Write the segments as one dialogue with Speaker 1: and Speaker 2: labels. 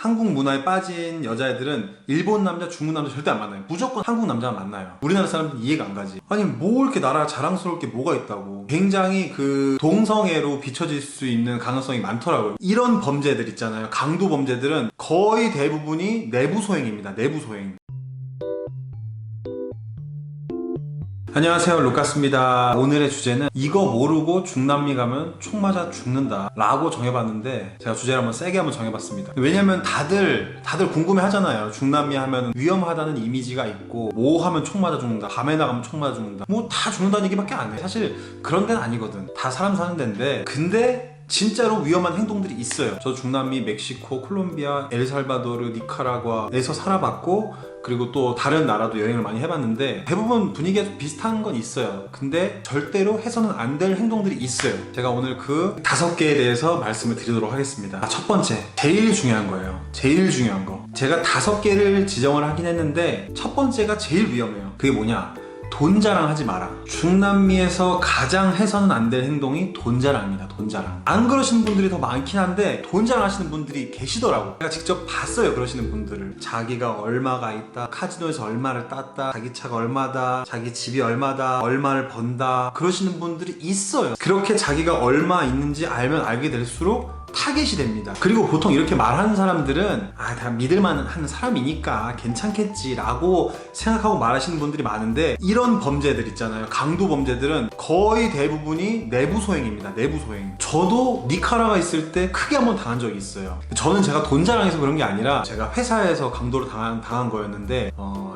Speaker 1: 한국 문화에 빠진 여자애들은 일본 남자, 중국 남자 절대 안 만나요. 무조건 한국 남자만 만나요. 우리나라 사람들은 이해가 안 가지. 아니 뭐 이렇게 나라 자랑스러울 게 뭐가 있다고. 굉장히 그 동성애로 비춰질 수 있는 가능성이 많더라고요. 이런 범죄들 있잖아요. 강도 범죄들은 거의 대부분이 내부 소행입니다. 내부 소행. 안녕하세요, 루카스입니다. 오늘의 주제는 이거 모르고 중남미 가면 총 맞아 죽는다 라고 정해봤는데, 제가 주제를 한번 세게 한번 정해봤습니다. 왜냐면 다들 궁금해 하잖아요. 중남미 하면 위험하다는 이미지가 있고, 뭐 하면 총 맞아 죽는다, 밤에 나가면 총 맞아 죽는다, 뭐 다 죽는다는 얘기밖에 안 해. 사실 그런 데는 아니거든. 다 사람 사는 데인데, 근데 진짜로 위험한 행동들이 있어요. 저도 중남미, 멕시코, 콜롬비아, 엘살바도르, 니카라과에서 살아봤고, 그리고 또 다른 나라도 여행을 많이 해봤는데 대부분 분위기가 좀 비슷한 건 있어요. 근데 절대로 해서는 안 될 행동들이 있어요. 제가 오늘 그 5개에 대해서 말씀을 드리도록 하겠습니다. 첫 번째, 제일 중요한 거예요. 제일 중요한 거. 제가 5개를 지정을 하긴 했는데 첫 번째가 제일 위험해요. 그게 뭐냐? 돈 자랑하지 마라. 중남미에서 가장 해서는 안 될 행동이 돈 자랑입니다. 돈 자랑. 안 그러시는 분들이 더 많긴 한데 돈 자랑하시는 분들이 계시더라고. 제가 직접 봤어요, 그러시는 분들을. 자기가 얼마가 있다, 카지노에서 얼마를 땄다, 자기 차가 얼마다, 자기 집이 얼마다, 얼마를 번다, 그러시는 분들이 있어요. 그렇게 자기가 얼마 있는지 알면 알게 될수록 타겟이 됩니다. 그리고 보통 이렇게 말하는 사람들은 다 믿을만한 사람이니까 괜찮겠지 라고 생각하고 말하시는 분들이 많은데, 이런 범죄들 있잖아요, 강도 범죄들은 거의 대부분이 내부 소행입니다. 내부 소행. 저도 니카라가 있을 때 크게 한번 당한 적이 있어요. 저는 제가 돈 자랑해서 그런 게 아니라 제가 회사에서 강도를 당한 거였는데,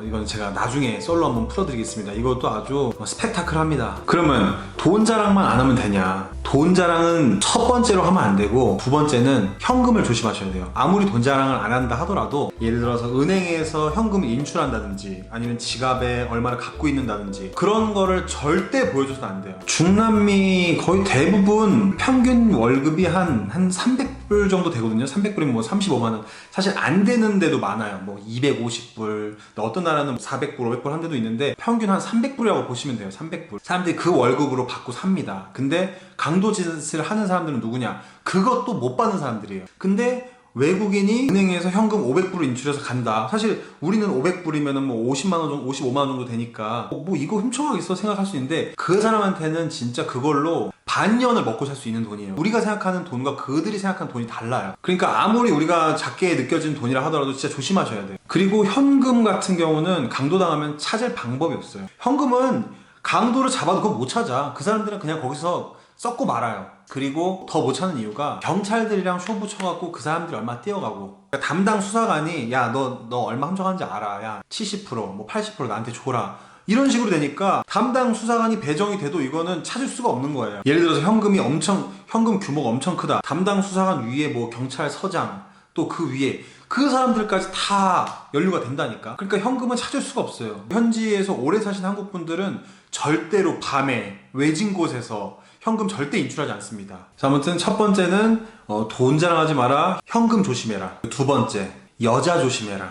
Speaker 1: 이건 제가 나중에 썰로 한번 풀어드리겠습니다. 이것도 아주 스펙타클합니다. 그러면 돈 자랑만 안 하면 되냐? 돈 자랑은 첫 번째로 하면 안 되고, 두 번째는 현금을 조심하셔야 돼요. 아무리 돈 자랑을 안 한다 하더라도, 예를 들어서 은행에서 현금을 인출한다든지 아니면 지갑에 얼마를 갖고 있는다든지 그런 거를 절대 보여줘서는 안 돼요. 중남미 거의 대부분 평균 월급이 한 300불 정도 되거든요. 300불이면 뭐 35만원. 사실 안 되는 데도 많아요. 뭐 250불, 어떤 나라는 400불, 500불 한 데도 있는데 평균 한 300불이라고 보시면 돼요. 300불. 사람들이 그 월급으로 받고 삽니다. 근데 강도짓을 하는 사람들은 누구냐? 그것도 못 받는 사람들이에요. 근데 외국인이 은행에서 현금 500불을 인출해서 간다. 사실 우리는 500불이면 뭐 50만원 정도, 55만원 정도 되니까 뭐 이거 훔쳐가겠어 생각할 수 있는데, 그 사람한테는 진짜 그걸로 반년을 먹고 살 수 있는 돈이에요. 우리가 생각하는 돈과 그들이 생각하는 돈이 달라요. 그러니까 아무리 우리가 작게 느껴지는 돈이라 하더라도 진짜 조심하셔야 돼요. 그리고 현금 같은 경우는 강도당하면 찾을 방법이 없어요. 현금은 강도를 잡아도 그거 못 찾아. 그 사람들은 그냥 거기서 썩고 말아요. 그리고 더 못 찾는 이유가, 경찰들이랑 쇼부 쳐갖고 그 사람들이 얼마 뛰어가고, 그러니까 담당 수사관이 야 너 얼마 훔쳐가는지 알아, 야 70% 뭐 80% 나한테 줘라, 이런 식으로 되니까 담당 수사관이 배정이 돼도 이거는 찾을 수가 없는 거예요. 예를 들어서 현금 규모가 엄청 크다. 담당 수사관 위에 뭐 경찰서장, 또 그 위에 그 사람들까지 다 연루가 된다니까. 그러니까 현금은 찾을 수가 없어요. 현지에서 오래 사신 한국 분들은 절대로 밤에 외진 곳에서 현금 절대 인출하지 않습니다. 자, 아무튼 첫 번째는 돈 자랑하지 마라, 현금 조심해라. 두 번째, 여자 조심해라.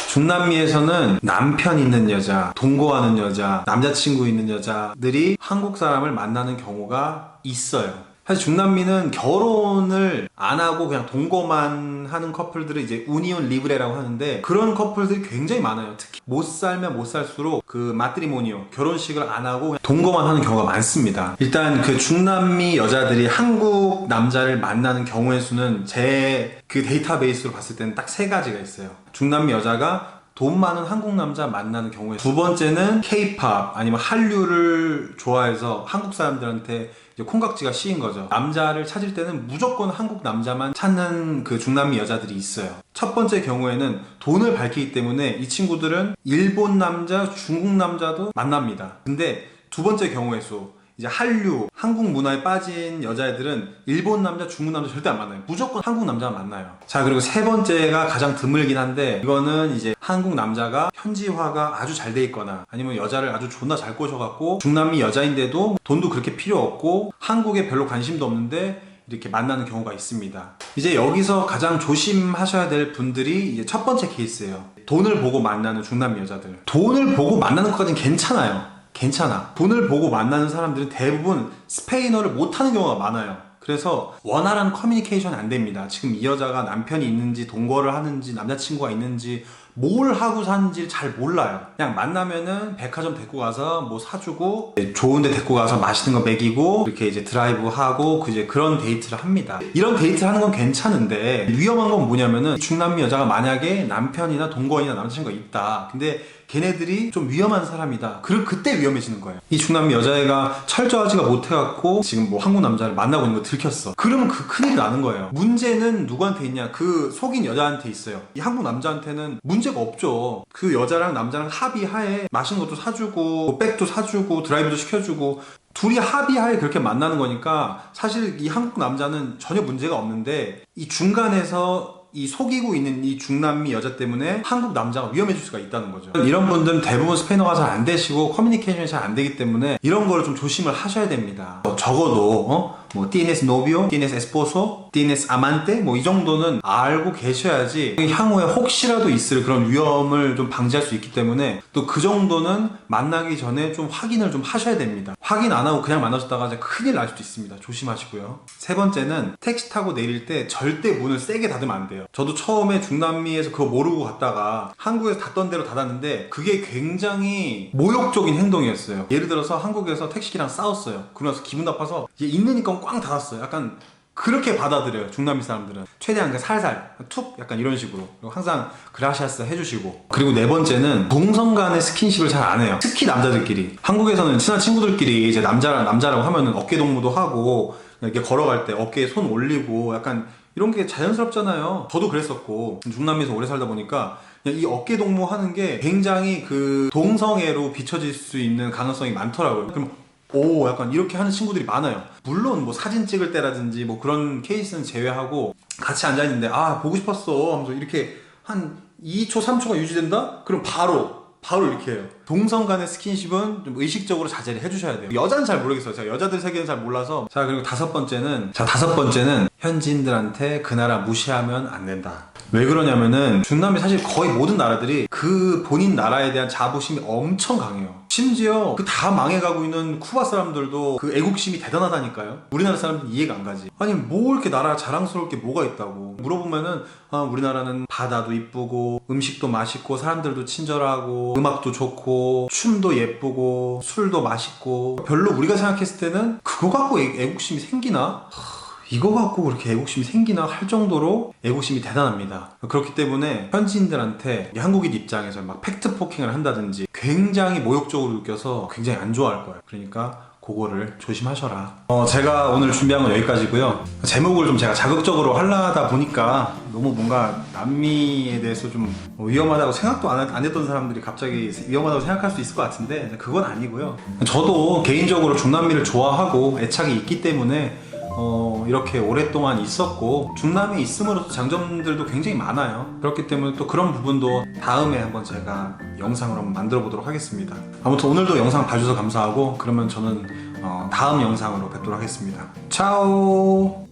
Speaker 1: 중남미에서는 남편 있는 여자, 동거하는 여자, 남자친구 있는 여자들이 한국 사람을 만나는 경우가 있어요. 사실 중남미는 결혼을 안 하고 그냥 동거만 하는 커플들을 이제 우니온 리브레라고 하는데, 그런 커플들이 굉장히 많아요. 특히 못 살면 못 살수록 그 마트리모니오, 결혼식을 안 하고 그냥 동거만 하는 경우가 많습니다. 일단 그 중남미 여자들이 한국 남자를 만나는 경우의 수는 제 그 데이터베이스로 봤을 때는 딱 3가지가 있어요. 중남미 여자가 돈 많은 한국 남자 만나는 경우에, 두 번째는 K-팝 아니면 한류를 좋아해서 한국 사람들한테 이제 콩깍지가 씌인 거죠. 남자를 찾을 때는 무조건 한국 남자만 찾는 그 중남미 여자들이 있어요. 첫 번째 경우에는 돈을 밝히기 때문에 이 친구들은 일본 남자, 중국 남자도 만납니다. 근데 두 번째 경우의 수, 이제 한류, 한국 문화에 빠진 여자애들은 일본 남자, 중국 남자 절대 안 만나요. 무조건 한국 남자만 만나요. 자, 그리고 세 번째가 가장 드물긴 한데, 이거는 이제 한국 남자가 현지화가 아주 잘 돼 있거나 아니면 여자를 아주 존나 잘 꼬셔갖고 중남미 여자인데도 돈도 그렇게 필요 없고 한국에 별로 관심도 없는데 이렇게 만나는 경우가 있습니다. 이제 여기서 가장 조심하셔야 될 분들이 이제 첫 번째 케이스예요. 돈을 보고 만나는 중남미 여자들. 돈을 보고 만나는 것까지는 괜찮아요. 괜찮아. 돈을 보고 만나는 사람들은 대부분 스페인어를 못하는 경우가 많아요. 그래서 원활한 커뮤니케이션이 안 됩니다. 지금 이 여자가 남편이 있는지 동거를 하는지 남자친구가 있는지 뭘 하고 사는지 잘 몰라요. 그냥 만나면은 백화점 데리고 가서 뭐 사주고 좋은 데 데리고 가서 맛있는 거 먹이고 이렇게 이제 드라이브 하고 이제 그런 데이트를 합니다. 이런 데이트를 하는 건 괜찮은데 위험한 건 뭐냐면은 중남미 여자가 만약에 남편이나 동거인이나 남자친구가 있다. 근데 걔네들이 좀 위험한 사람이다. 그리고 그때 위험해지는 거예요. 이 중남미 여자애가 철저하지가 못해갖고 지금 뭐 한국 남자를 만나고 있는 거 들켰어. 그러면 그 큰일이 나는 거예요. 문제는 누구한테 있냐? 그 속인 여자한테 있어요. 이 한국 남자한테는 문제가 없죠. 그 여자랑 남자랑 합의하에 맛있는 것도 사주고 뭐 백도 사주고 드라이브도 시켜주고 둘이 합의하에 그렇게 만나는 거니까 사실 이 한국 남자는 전혀 문제가 없는데 이 중간에서 이 속이고 있는 이 중남미 여자 때문에 한국 남자가 위험해질 수가 있다는 거죠. 이런 분들은 대부분 스페인어가 잘 안 되시고 커뮤니케이션이 잘 안 되기 때문에 이런 거를 좀 조심을 하셔야 됩니다. 적어도 뭐 tienes novio, tienes esposo, tienes amante 뭐 이 정도는 알고 계셔야지 향후에 혹시라도 있을 그런 위험을 좀 방지할 수 있기 때문에 또 그 정도는 만나기 전에 좀 확인을 좀 하셔야 됩니다. 확인 안 하고 그냥 만나셨다가 이제 큰일 날 수도 있습니다. 조심하시고요. 세 번째는 택시 타고 내릴 때 절대 문을 세게 닫으면 안 돼요. 저도 처음에 중남미에서 그거 모르고 갔다가 한국에서 닫던 대로 닫았는데 그게 굉장히 모욕적인 행동이었어요. 예를 들어서 한국에서 택시기랑 싸웠어요. 그러면서 기분 나빠서 이제 있으니까 꽝 닫았어요. 약간 그렇게 받아들여요. 중남미 사람들은 최대한 그냥 살살 툭 약간 이런 식으로. 그리고 항상 그라시아스 해주시고. 그리고 네 번째는 동성 간의 스킨십을 잘 안 해요. 특히 남자들끼리. 한국에서는 친한 친구들끼리 이제 남자라고 하면은 어깨 동무도 하고 이렇게 걸어갈 때 어깨에 손 올리고 약간 이런 게 자연스럽잖아요. 저도 그랬었고 중남미에서 오래 살다 보니까 이 어깨 동무 하는 게 굉장히 그 동성애로 비춰질 수 있는 가능성이 많더라고요. 그럼 오 약간 이렇게 하는 친구들이 많아요. 물론 뭐 사진 찍을 때라든지 뭐 그런 케이스는 제외하고 같이 앉아있는데 아 보고 싶었어 하면서 이렇게 한 2초 3초가 유지된다? 그럼 바로 이렇게 해요. 동성 간의 스킨십은 좀 의식적으로 자제를 해주셔야 돼요. 여자는 잘 모르겠어요. 제가 여자들 세계는 잘 몰라서. 자 그리고 다섯 번째는 현지인들한테 그 나라 무시하면 안 된다. 왜 그러냐면은 중남미 사실 거의 모든 나라들이 그 본인 나라에 대한 자부심이 엄청 강해요. 심지어 그 다 망해가고 있는 쿠바 사람들도 그 애국심이 대단하다니까요. 우리나라 사람들은 이해가 안 가지. 아니 뭐 이렇게 나라 자랑스러울 게 뭐가 있다고 물어보면은 우리나라는 바다도 이쁘고 음식도 맛있고 사람들도 친절하고 음악도 좋고 춤도 예쁘고 술도 맛있고 별로 우리가 생각했을 때는 그거 갖고 애국심이 생기나? 이거 갖고 그렇게 애국심이 생기나 할 정도로 애국심이 대단합니다. 그렇기 때문에 현지인들한테 한국인 입장에서 막 팩트 포킹을 한다든지 굉장히 모욕적으로 느껴서 굉장히 안 좋아할 거예요. 그러니까 그거를 조심하셔라. 제가 오늘 준비한 건 여기까지고요. 제목을 좀 제가 자극적으로 하려다 보니까 너무 뭔가 남미에 대해서 좀 위험하다고 생각도 안 했던 사람들이 갑자기 위험하다고 생각할 수 있을 것 같은데 그건 아니고요. 저도 개인적으로 중남미를 좋아하고 애착이 있기 때문에 이렇게 오랫동안 있었고 중남미에 있음으로써 장점들도 굉장히 많아요. 그렇기 때문에 또 그런 부분도 다음에 한번 제가 영상으로 한번 만들어 보도록 하겠습니다. 아무튼 오늘도 영상 봐주셔서 감사하고 그러면 저는 다음 영상으로 뵙도록 하겠습니다. 차오.